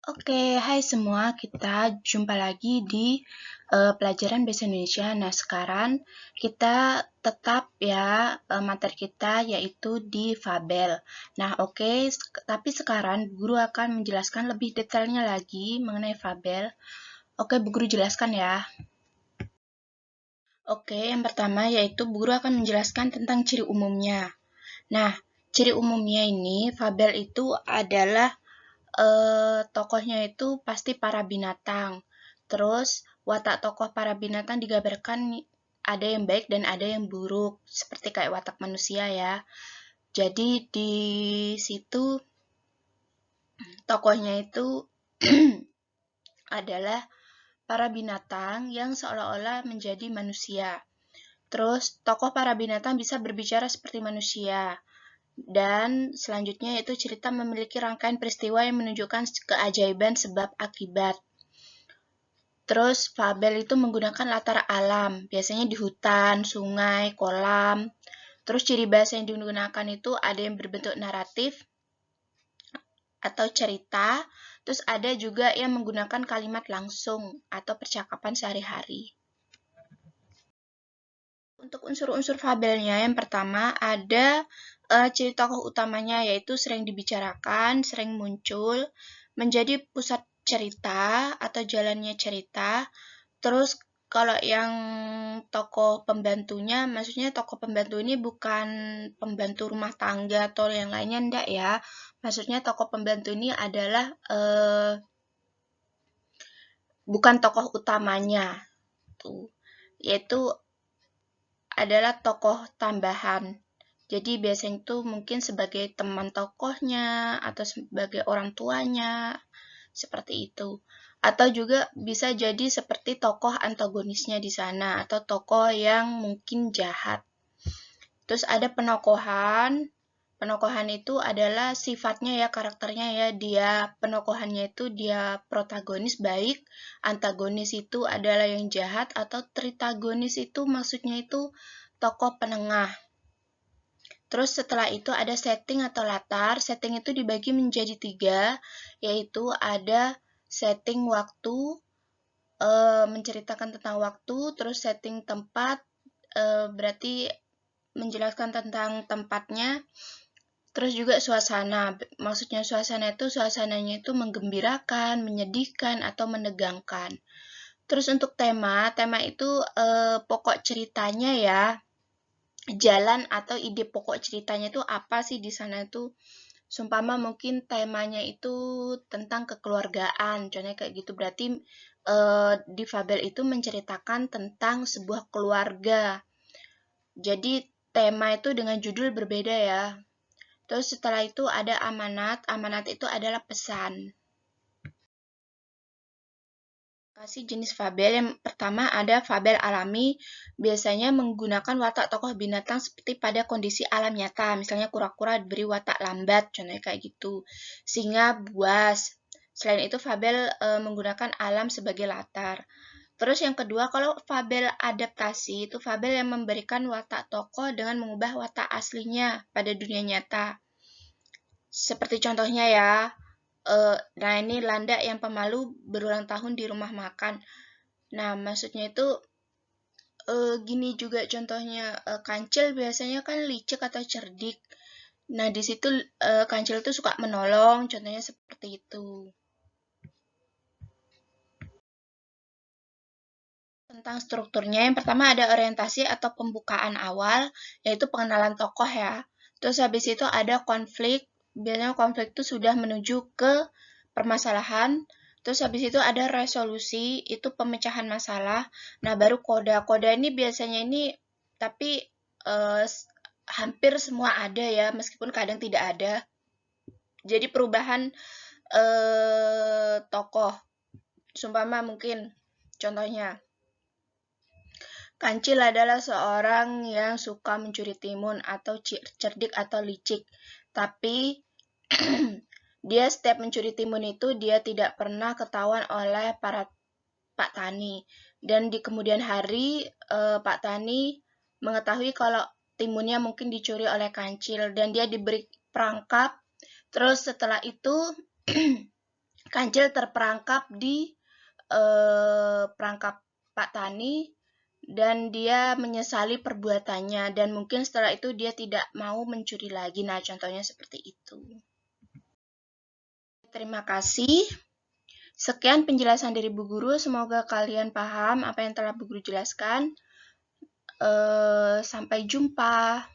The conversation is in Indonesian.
Oke, hai semua. Kita jumpa lagi di pelajaran Bahasa Indonesia. Nah, sekarang kita tetap ya materi kita yaitu di fabel. Nah, oke, tapi sekarang guru akan menjelaskan lebih detailnya lagi mengenai fabel. Oke, Bu Guru jelaskan ya. Oke, yang pertama yaitu Bu Guru akan menjelaskan tentang ciri umumnya. Nah, ciri umumnya ini fabel itu adalah tokohnya itu pasti para binatang. Terus watak tokoh para binatang digambarkan ada yang baik dan ada yang buruk, seperti kayak watak manusia ya. Jadi di situ tokohnya itu adalah para binatang yang seolah-olah menjadi manusia. Terus tokoh para binatang bisa berbicara seperti manusia. Dan selanjutnya yaitu cerita memiliki rangkaian peristiwa yang menunjukkan keajaiban sebab akibat. Terus fabel itu menggunakan latar alam, biasanya di hutan, sungai, kolam. Terus ciri bahasa yang digunakan itu ada yang berbentuk naratif atau cerita, terus ada juga yang menggunakan kalimat langsung atau percakapan sehari-hari. Untuk unsur-unsur fabelnya, yang pertama ada ciri tokoh utamanya yaitu sering dibicarakan, sering muncul, menjadi pusat cerita atau jalannya cerita. Terus kalau yang tokoh pembantunya, maksudnya tokoh pembantu ini bukan pembantu rumah tangga atau yang lainnya, enggak ya. Maksudnya tokoh pembantu ini adalah bukan tokoh utamanya, tuh, yaitu adalah tokoh tambahan. Jadi biasanya itu mungkin sebagai teman tokohnya atau sebagai orang tuanya, seperti itu. Atau juga bisa jadi seperti tokoh antagonisnya di sana atau tokoh yang mungkin jahat. Terus ada penokohan. Penokohan itu adalah sifatnya ya, karakternya ya, dia penokohannya itu dia protagonis baik, antagonis itu adalah yang jahat, atau tritagonis itu maksudnya itu tokoh penengah. Terus setelah itu ada setting atau latar. Setting itu dibagi menjadi 3, yaitu ada setting waktu, menceritakan tentang waktu, terus setting tempat, berarti menjelaskan tentang tempatnya, terus juga suasana. Maksudnya suasana itu suasananya itu menggembirakan, menyedihkan, atau menegangkan. Terus untuk tema itu pokok ceritanya ya, jalan atau ide pokok ceritanya itu apa sih di sana itu. Sumpama mungkin temanya itu tentang kekeluargaan, contohnya kayak gitu. Berarti di fabel itu menceritakan tentang sebuah keluarga. Jadi tema itu dengan judul berbeda ya. Terus setelah itu ada amanat. Amanat itu adalah pesan. Kasih jenis fabel. Yang pertama ada fabel alami, biasanya menggunakan watak tokoh binatang seperti pada kondisi alam nyata. Misalnya kura-kura diberi watak lambat, contohnya kayak gitu. Singa buas. Selain itu fabel menggunakan alam sebagai latar. Terus yang kedua, kalau fabel adaptasi, itu fabel yang memberikan watak tokoh dengan mengubah watak aslinya pada dunia nyata. Seperti contohnya ya, nah ini landak yang pemalu berulang tahun di rumah makan. Nah, maksudnya itu gini juga contohnya, kancil biasanya kan licik atau cerdik. Nah, di situ kancil itu suka menolong, contohnya seperti itu. Tentang strukturnya, yang pertama ada orientasi atau pembukaan awal, yaitu pengenalan tokoh ya. Terus habis itu ada konflik, biasanya konflik itu sudah menuju ke permasalahan. Terus habis itu ada resolusi, itu pemecahan masalah. Nah, baru koda. Koda ini biasanya ini, tapi eh, hampir semua ada ya, meskipun kadang tidak ada. Jadi perubahan tokoh. Sumpama mungkin, contohnya, Kancil adalah seorang yang suka mencuri timun atau cerdik atau licik. Tapi dia setiap mencuri timun itu dia tidak pernah ketahuan oleh para Pak Tani. Dan di kemudian hari Pak Tani mengetahui kalau timunnya mungkin dicuri oleh Kancil dan dia diberi perangkap. Terus setelah itu Kancil terperangkap di perangkap Pak Tani dan dia menyesali perbuatannya dan mungkin setelah itu dia tidak mau mencuri lagi. Nah, contohnya seperti itu. Terima kasih. Sekian penjelasan dari Bu Guru. Semoga kalian paham apa yang telah Bu Guru jelaskan. Sampai jumpa.